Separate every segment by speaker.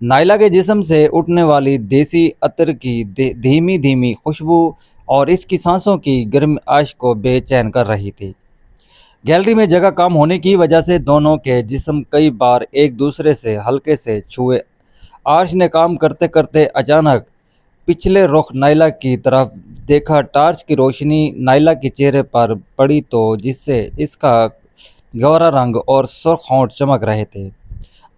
Speaker 1: نائلہ کے جسم سے اٹھنے والی دیسی عطر کی دھیمی دھیمی خوشبو اور اس کی سانسوں کی گرم عشق کو بے چین کر رہی تھی۔ گیلری میں جگہ کم ہونے کی وجہ سے دونوں کے جسم کئی بار ایک دوسرے سے ہلکے سے چھوئے۔ آرش نے کام کرتے کرتے اچانک پچھلے رخ نائلہ کی طرف دیکھا۔ ٹارچ کی روشنی نائلہ کے چہرے پر پڑی تو جس سے اس کا گہرا رنگ اور سرخ ہونٹ چمک رہے تھے۔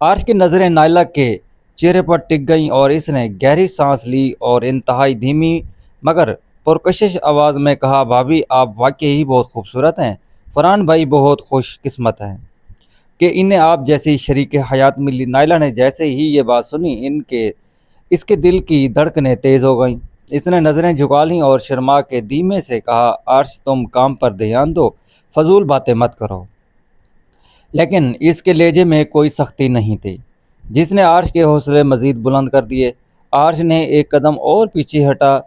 Speaker 1: آرش کی نظریں نائلہ کے چہرے پر ٹک گئیں اور اس نے گہری سانس لی اور انتہائی دھیمی مگر پرکشش آواز میں کہا، بھابھی آپ واقعی ہی بہت خوبصورت ہیں۔ فرحان بھائی بہت خوش قسمت ہیں کہ انہیں آپ جیسی شریک حیات ملی۔ نائلہ نے جیسے ہی یہ بات سنی اس کے دل کی دھڑکنیں تیز ہو گئیں۔ اس نے نظریں جھکا لیں اور شرما کے دھیمے سے کہا، آرش تم کام پر دھیان دو، فضول باتیں مت کرو۔ لیکن اس کے لہجے میں کوئی سختی نہیں تھی جس نے آرش کے حوصلے مزید بلند کر دیے۔ آرش نے ایک قدم اور پیچھے ہٹا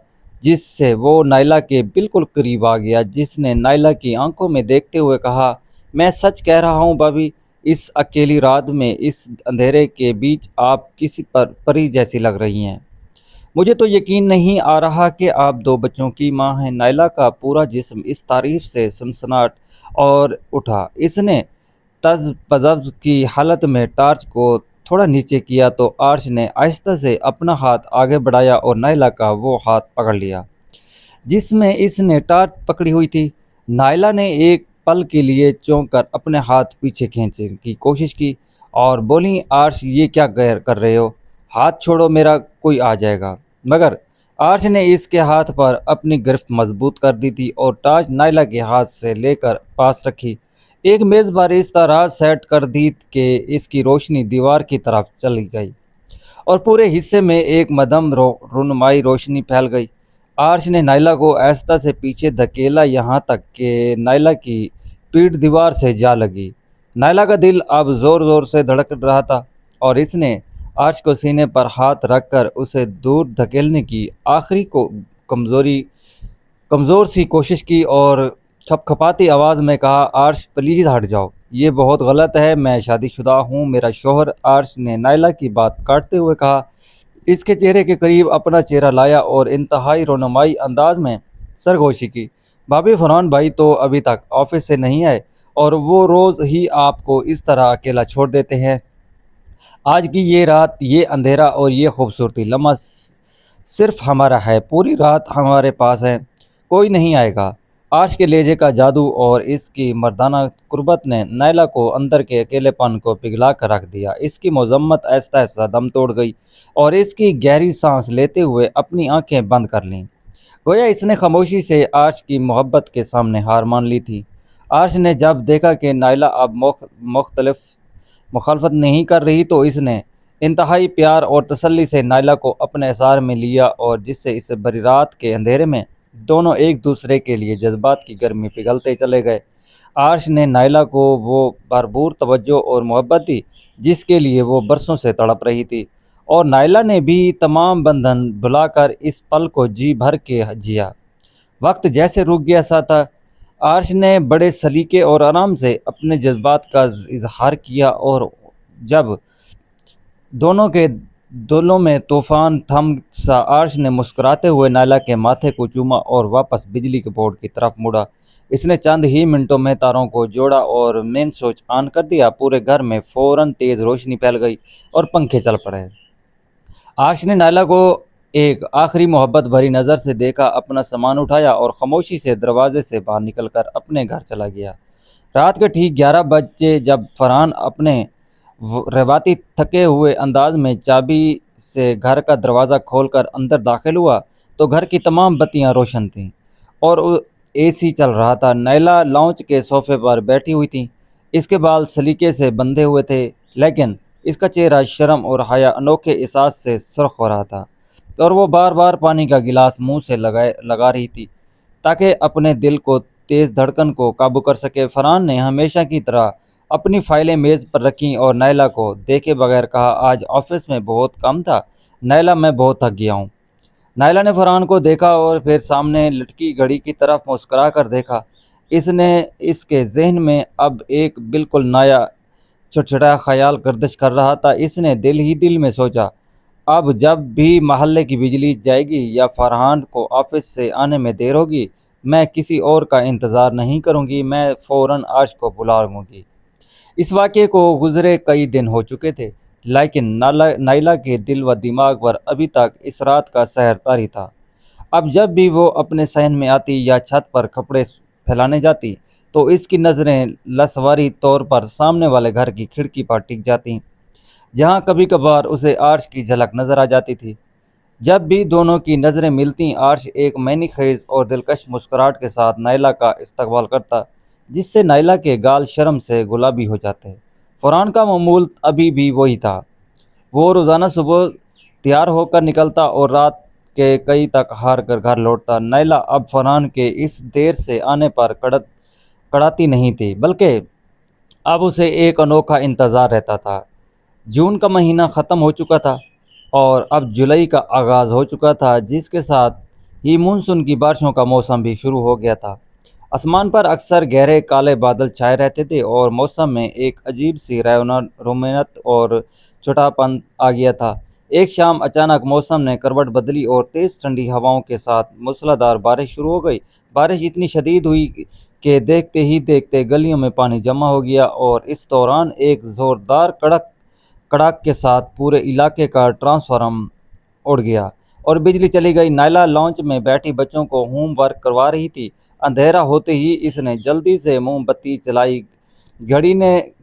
Speaker 1: جس سے وہ نائلہ کے بالکل قریب آ گیا۔ جس نے نائلہ کی آنکھوں میں دیکھتے ہوئے کہا، میں سچ کہہ رہا ہوں بھابھی، اس اکیلی رات میں اس اندھیرے کے بیچ آپ کسی پری جیسی لگ رہی ہیں۔ مجھے تو یقین نہیں آ رہا کہ آپ دو بچوں کی ماں ہیں۔ نائلہ کا پورا جسم اس تعریف سے سنسناٹ اور اٹھا۔ اس نے تذبذب کی حالت میں ٹارچ کو تھوڑا نیچے کیا تو آرش نے آہستہ سے اپنا ہاتھ آگے بڑھایا اور نائلہ کا وہ ہاتھ پکڑ لیا جس میں اس نے ٹارچ پکڑی ہوئی تھی۔ نائلہ نے ایک پل کے لیے چونک کر اپنے ہاتھ پیچھے کھینچنے کی کوشش کی اور بولی، آرش یہ کیا کر رہے ہو؟ ہاتھ چھوڑو، میرا کوئی آ جائے گا۔ مگر آرش نے اس کے ہاتھ پر اپنی گرفت مضبوط کر دی تھی اور ٹارچ نائلہ کے ہاتھ سے لے کر پاس رکھی۔ ایک میز پر اس طرح سیٹ کر دی کہ اس کی روشنی دیوار کی طرف چلی گئی اور پورے حصے میں ایک مدھم رونمائی روشنی پھیل گئی۔ آرش نے نائلہ کو آہستہ سے پیچھے دھکیلا یہاں تک کہ نائلہ کی پیٹھ دیوار سے جا لگی۔ نائلہ کا دل اب زور زور سے دھڑک رہا تھا اور اس نے آرش کو سینے پر ہاتھ رکھ کر اسے دور دھکیلنے کی آخری کمزور سی کوشش کی اور کھپکھپاتی آواز میں کہا، آرش پلیز ہٹ جاؤ، یہ بہت غلط ہے، میں شادی شدہ ہوں، میرا شوہر۔ آرش نے نائلہ کی بات کاٹتے ہوئے کہا، اس کے چہرے کے قریب اپنا چہرہ لایا اور انتہائی رونمائی انداز میں سرگوشی کی، بھابھی فرحان بھائی تو ابھی تک آفس سے نہیں آئے اور وہ روز ہی آپ کو اس طرح اکیلا چھوڑ دیتے ہیں۔ آج کی یہ رات، یہ اندھیرا اور یہ خوبصورتی لمحہ صرف ہمارا ہے، پوری رات ہمارے پاس ہے، کوئی نہیں آئے گا۔ آرش کے لہجے کا جادو اور اس کی مردانہ قربت نے نائلہ کو اندر کے اکیلے پن کو پگھلا کر رکھ دیا۔ اس کی مذمت آہستہ آہستہ دم توڑ گئی اور اس کی گہری سانس لیتے ہوئے اپنی آنکھیں بند کر لیں، گویا اس نے خاموشی سے آرش کی محبت کے سامنے ہار مان لی تھی۔ آرش نے جب دیکھا کہ نائلہ اب مخالفت نہیں کر رہی تو اس نے انتہائی پیار اور تسلی سے نائلہ کو اپنے احسار میں لیا اور جس سے اس بھری رات کے اندھیرے میں دونوں ایک دوسرے کے لیے جذبات کی گرمی پگھلتے چلے گئے۔ آرش نے نائلہ کو وہ بھرپور توجہ اور محبت دی جس کے لیے وہ برسوں سے تڑپ رہی تھی اور نائلہ نے بھی تمام بندھن بھلا کر اس پل کو جی بھر کے جیا۔ وقت جیسے رک گیا سا تھا۔ آرش نے بڑے سلیقے اور آرام سے اپنے جذبات کا اظہار کیا اور جب دونوں کے دلوں میں طوفان تھم سا، آرش نے مسکراتے ہوئے نائلہ کے ماتھے کو چوما اور واپس بجلی کے بورڈ کی طرف مڑا۔ اس نے چند ہی منٹوں میں تاروں کو جوڑا اور مین سوئچ آن کر دیا۔ پورے گھر میں فوراً تیز روشنی پھیل گئی اور پنکھے چل پڑے۔ آرش نے نائلہ کو ایک آخری محبت بھری نظر سے دیکھا، اپنا سامان اٹھایا اور خاموشی سے دروازے سے باہر نکل کر اپنے گھر چلا گیا۔ رات کے ٹھیک 11 بجے جب فرحان اپنے روایتی تھکے ہوئے انداز میں چابی سے گھر کا دروازہ کھول کر اندر داخل ہوا تو گھر کی تمام بتیاں روشن تھیں اور اے سی چل رہا تھا۔ نائلہ لاؤنج کے صوفے پر بیٹھی ہوئی تھی۔ اس کے بال سلیقے سے بندھے ہوئے تھے لیکن اس کا چہرہ شرم اور حیا انوکھے احساس سے سرخ ہو رہا تھا اور وہ بار بار پانی کا گلاس منہ سے لگا رہی تھی تاکہ اپنے دل کو تیز دھڑکن کو قابو کر سکے۔ فرحان نے ہمیشہ کی طرح اپنی فائلیں میز پر رکھیں اور نائلہ کو دیکھے بغیر کہا، آج آفس میں بہت کام تھا نائلہ، میں بہت تھک گیا ہوں۔ نائلہ نے فرحان کو دیکھا اور پھر سامنے لٹکی گھڑی کی طرف مسکرا کر دیکھا۔ اس کے ذہن میں اب ایک بالکل نیا چھٹچھٹایا خیال گردش کر رہا تھا۔ اس نے دل ہی دل میں سوچا، اب جب بھی محلے کی بجلی جائے گی یا فرحان کو آفس سے آنے میں دیر ہوگی، میں کسی اور کا انتظار نہیں کروں گی، میں فوراً عرش کو بلا لوں گی۔ اس واقعے کو گزرے کئی دن ہو چکے تھے، لیکن نائلہ کے دل و دماغ پر ابھی تک اس رات کا سحر طاری تھا۔ اب جب بھی وہ اپنے صحن میں آتی یا چھت پر کپڑے پھیلانے جاتی تو اس کی نظریں لاسواری طور پر سامنے والے گھر کی کھڑکی پر ٹک جاتی، جہاں کبھی کبھار اسے عرش کی جھلک نظر آ جاتی تھی۔ جب بھی دونوں کی نظریں ملتیں، عرش ایک معنی خیز اور دلکش مسکراہٹ کے ساتھ نائلہ کا استقبال کرتا، جس سے نائلہ کے گال شرم سے گلابی ہو جاتے۔ فرحان کا معمول ابھی بھی وہی تھا، وہ روزانہ صبح تیار ہو کر نکلتا اور رات کے کئی تک ہار کر گھر لوٹتا۔ نائلہ اب فرحان کے اس دیر سے آنے پر کڑاتی نہیں تھی، بلکہ اب اسے ایک انوکھا انتظار رہتا تھا۔ جون کا مہینہ ختم ہو چکا تھا اور اب جولائی کا آغاز ہو چکا تھا، جس کے ساتھ ہی مونسون کی بارشوں کا موسم بھی شروع ہو گیا تھا۔ آسمان پر اکثر گہرے کالے بادل چھائے رہتے تھے اور موسم میں ایک عجیب سی رومانت اور چھٹاپن آ گیا تھا۔ ایک شام اچانک موسم نے کروٹ بدلی اور تیز ٹھنڈی ہواؤں کے ساتھ موسلادھار بارش شروع ہو گئی۔ بارش اتنی شدید ہوئی کہ دیکھتے ہی دیکھتے گلیوں میں پانی جمع ہو گیا اور اس دوران ایک زوردار کڑاک کے ساتھ پورے علاقے کا ٹرانسفارمر اڑ گیا اور بجلی چلی گئی۔ نائلہ لانچ میں بیٹھی بچوں کو ہوم ورک کروا رہی تھی۔ اندھیرا ہوتے ہی اس نے جلدی سے موم بتی جلائی۔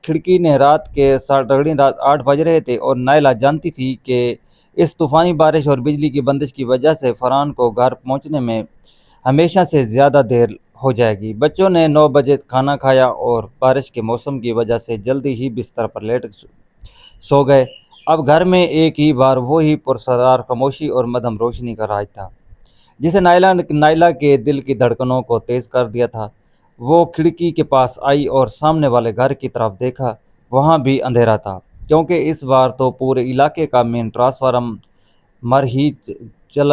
Speaker 1: کھڑکی نے رات 8 بج رہے تھے اور نائلہ جانتی تھی کہ اس طوفانی بارش اور بجلی کی بندش کی وجہ سے فرحان کو گھر پہنچنے میں ہمیشہ سے زیادہ دیر ہو جائے گی۔ بچوں نے 9 بجے کھانا کھایا اور بارش کے موسم کی وجہ سے جلدی ہی بستر پر لیٹ سو گئے۔ اب گھر میں ایک ہی بار وہی پراسرار خاموشی اور مدھم روشنی کا راج تھا، جسے نائلہ کے دل کی دھڑکنوں کو تیز کر دیا تھا۔ وہ کھڑکی کے پاس آئی اور سامنے والے گھر کی طرف دیکھا، وہاں بھی اندھیرا تھا، کیونکہ اس بار تو پورے علاقے کا مین ٹرانسفارمر ہی چل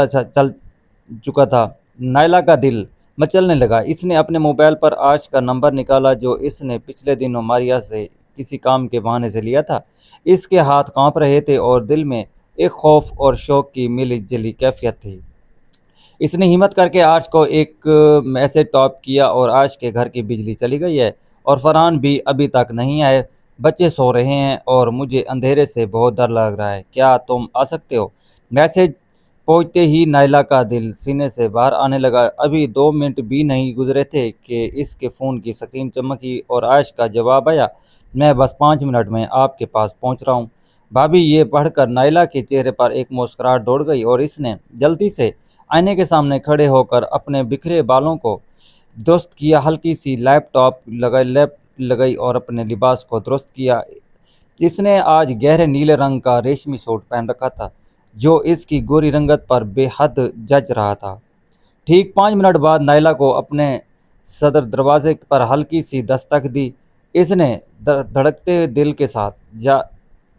Speaker 1: چکا تھا۔ نائلہ کا دل مچلنے لگا۔ اس نے اپنے موبائل پر عرش کا نمبر نکالا، جو اس نے پچھلے دنوں ماریا سے کسی کام کے بہانے سے لیا تھا۔ اس کے ہاتھ کانپ رہے تھے اور دل میں ایک خوف اور شوق کی ملی جلی کیفیت تھی۔ اس نے ہمت کر کے عرش کو ایک میسج ٹائپ کیا اور عرش کے گھر کی بجلی چلی گئی ہے اور فرحان بھی ابھی تک نہیں آئے، بچے سو رہے ہیں اور مجھے اندھیرے سے بہت ڈر لگ رہا ہے، کیا تم آ سکتے ہو؟ میسج پہنچتے ہی نائلہ کا دل سینے سے باہر آنے لگا۔ ابھی 2 منٹ بھی نہیں گزرے تھے کہ اس کے فون کی سکرین چمکی اور عرش کا جواب آیا، میں بس 5 منٹ میں آپ کے پاس پہنچ رہا ہوں بھابھی۔ یہ پڑھ کر نائلہ کے چہرے پر ایک مسکراہٹ دوڑ گئی اور اس نے جلدی سے آئینے کے سامنے کھڑے ہو کر اپنے بکھرے بالوں کو درست کیا، ہلکی سی لیپ لگائی اور اپنے لباس کو درست کیا۔ اس نے آج گہرے نیلے رنگ کا ریشمی سوٹ پہن رکھا تھا، جو اس کی گوری رنگت پر بے حد جچ رہا تھا۔ ٹھیک 5 منٹ بعد نائلہ کو اپنے صدر دروازے پر ہلکی سی دستک دی۔ اس نے دھڑکتے دل کے ساتھ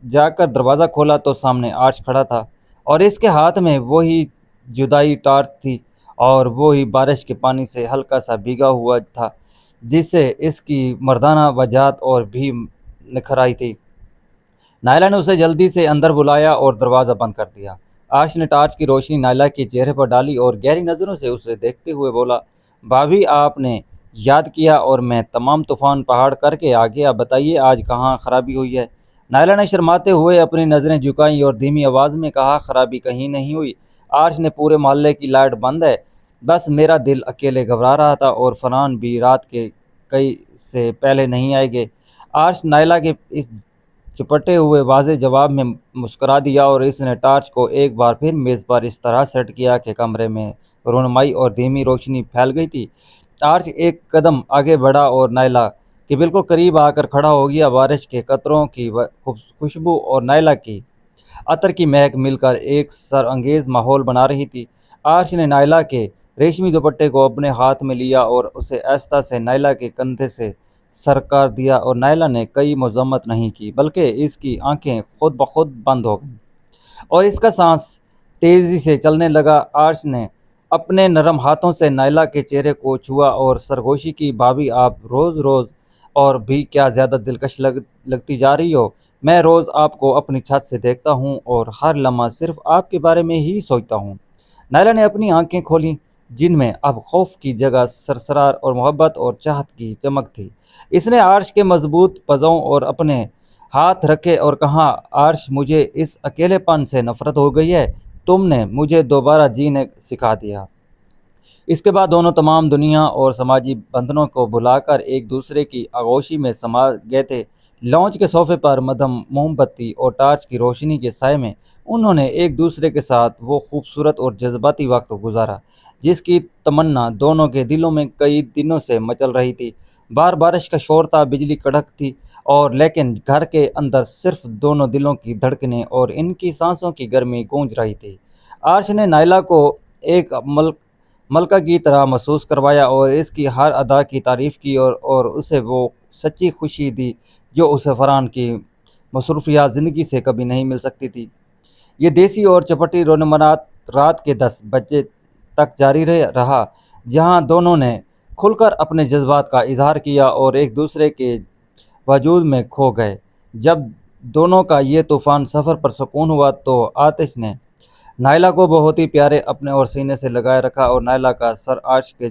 Speaker 1: جا کر دروازہ کھولا تو سامنے عرش کھڑا تھا اور اس کے ہاتھ میں وہی جدائی ٹارچ تھی اور وہی بارش کے پانی سے ہلکا سا بھیگا ہوا تھا، جس سے اس کی مردانہ وجاہت اور بھی نکھر آئی تھی۔ نائلہ نے اسے جلدی سے اندر بلایا اور دروازہ بند کر دیا۔ عرش نے ٹارچ کی روشنی نائلہ کے چہرے پر ڈالی اور گہری نظروں سے اسے دیکھتے ہوئے بولا، بھابھی آپ نے یاد کیا اور میں تمام طوفان پہاڑ کر کے آ گیا، بتائیے آج کہاں خرابی ہوئی ہے؟ نائلہ نے شرماتے ہوئے اپنی نظریں جھکائیں اور دھیمی آواز میں کہا، خرابی کہیں نہیں ہوئی عرش نے، پورے محلے کی لائٹ بند ہے، بس میرا دل اکیلے گھبرا رہا تھا اور فرحان بھی رات کے کئی سے پہلے نہیں آئے گے۔ عرش نائلہ کے اس چپٹے ہوئے واضح جواب میں مسکرا دیا اور اس نے ٹارچ کو ایک بار پھر میز پر اس طرح سیٹ کیا کہ کمرے میں رونمائی اور دھیمی روشنی پھیل گئی تھی۔ عرش ایک قدم آگے بڑھا اور نائلہ کے بالکل قریب آ کر کھڑا ہو گیا۔ بارش کے قطروں کی خوشبو اور نائلہ کی عطر کی مہک مل کر ایک سر انگیز ماحول بنا رہی تھی۔ عرش نے نائلہ کے ریشمی دوپٹے کو اپنے ہاتھ میں لیا اور اسے آہستہ سے نائلہ کے کندھے سے سرکار دیا اور نائلہ نے کوئی مذمت نہیں کی، بلکہ اس کی آنکھیں خود بخود بند ہو گئیں اور اس کا سانس تیزی سے چلنے لگا۔ عرش نے اپنے نرم ہاتھوں سے نائلہ کے چہرے کو چھوا اور سرگوشی کی، بھابھی آپ روز روز اور بھی کیا زیادہ دلکش لگتی جا رہی ہو، میں روز آپ کو اپنی چھت سے دیکھتا ہوں اور ہر لمحہ صرف آپ کے بارے میں ہی سوچتا ہوں۔ نائلہ نے اپنی آنکھیں کھولیں، جن میں اب خوف کی جگہ سرسرار اور محبت اور چاہت کی چمک تھی۔ اس نے عرش کے مضبوط پنجوں اور اپنے ہاتھ رکھے اور کہا، عرش، مجھے اس اکیلے پن سے نفرت ہو گئی ہے، تم نے مجھے دوبارہ جینے سکھا دیا۔ اس کے بعد دونوں تمام دنیا اور سماجی بندھنوں کو بھلا کر ایک دوسرے کی آغوشی میں سما گئے تھے۔ لانچ کے صوفے پر مدھم موم بتی اور ٹارچ کی روشنی کے سائے میں انہوں نے ایک دوسرے کے ساتھ وہ خوبصورت اور جذباتی وقت گزارا جس کی تمنا دونوں کے دلوں میں کئی دنوں سے مچل رہی تھی۔ باہر بارش کا شور تھا، بجلی کڑک تھی، اور لیکن گھر کے اندر صرف دونوں دلوں کی دھڑکنیں اور ان کی سانسوں کی گرمی گونج رہی تھی۔ عرش نے نائلہ کو ایک ملکہ کی طرح محسوس کروایا اور اس کی ہر ادا کی تعریف کی اور اسے وہ سچی خوشی دی جو اسے فرحان کی مصروفیات زندگی سے کبھی نہیں مل سکتی تھی۔ یہ دیسی اور چپٹی رونمانات رات کے 10 بجے تک جاری رہا، جہاں دونوں نے کھل کر اپنے جذبات کا اظہار کیا اور ایک دوسرے کے وجود میں کھو گئے۔ جب دونوں کا یہ طوفان سفر پر سکون ہوا تو آتش نے نائلہ کو بہت ہی پیارے اپنے اور سینے سے لگائے رکھا اور نائلہ کا سر عرش کے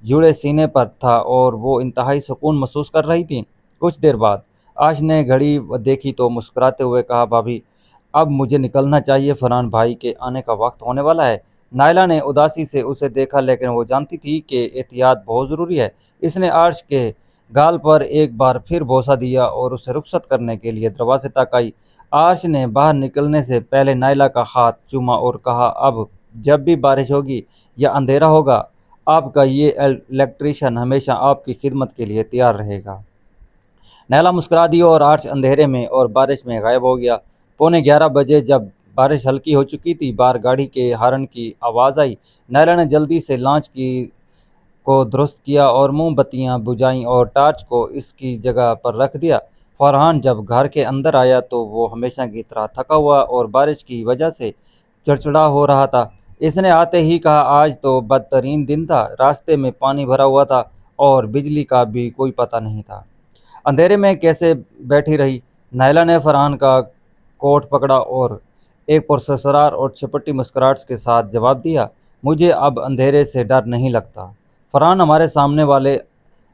Speaker 1: جڑے سینے پر تھا اور وہ انتہائی سکون محسوس کر رہی تھی۔ کچھ دیر بعد عرش نے گھڑی دیکھی تو مسکراتے ہوئے کہا، بھابھی، اب مجھے نکلنا چاہیے، فرحان بھائی کے آنے کا وقت ہونے والا ہے۔ نائلہ نے اداسی سے اسے دیکھا، لیکن وہ جانتی تھی کہ احتیاط بہت ضروری ہے۔ اس نے عرش کے گال پر ایک بار پھر بوسہ دیا اور اسے رخصت کرنے کے لیے دروازے تک آئی۔ عرش نے باہر نکلنے سے پہلے نائلہ کا ہاتھ چوما اور کہا، اب جب بھی بارش ہوگی یا اندھیرا ہوگا، آپ کا یہ الیکٹریشین ہمیشہ آپ کی خدمت کے لیے تیار رہے گا۔ نائلہ مسکرا دی اور عرش اندھیرے میں اور بارش میں غائب ہو گیا۔ 11:15 بجے جب بارش ہلکی ہو چکی تھی، باہر گاڑی کے ہارن کی آواز آئی۔ نائلہ نے جلدی سے لانچ کو درست کیا اور موم بتیاں بجھائیں اور ٹارچ کو اس کی جگہ پر رکھ دیا۔ فرحان جب گھر کے اندر آیا تو وہ ہمیشہ کی طرح تھکا ہوا اور بارش کی وجہ سے چڑچڑا ہو رہا تھا۔ اس نے آتے ہی کہا، آج تو بدترین دن تھا، راستے میں پانی بھرا ہوا تھا اور بجلی کا بھی کوئی پتہ نہیں تھا۔ اندھیرے میں کیسے بیٹھی رہی؟ نائلہ نے فرحان کا کوٹ پکڑا اور ایک پرسرار اور چپٹی مسکراہٹ کے ساتھ جواب دیا، مجھے اب اندھیرے سے ڈر نہیں لگتا۔ فرحان، ہمارے سامنے والے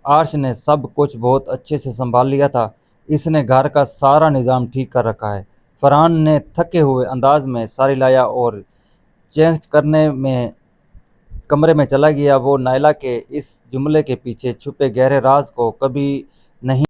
Speaker 1: عرش نے سب کچھ بہت اچھے سے سنبھال لیا تھا، اس نے گھر کا سارا نظام ٹھیک کر رکھا ہے۔ فرحان نے تھکے ہوئے انداز میں ساری لایا اور چینج کرنے میں کمرے میں چلا گیا۔ وہ نائلہ کے اس جملے کے پیچھے چھپے گہرے راز کو کبھی نہیں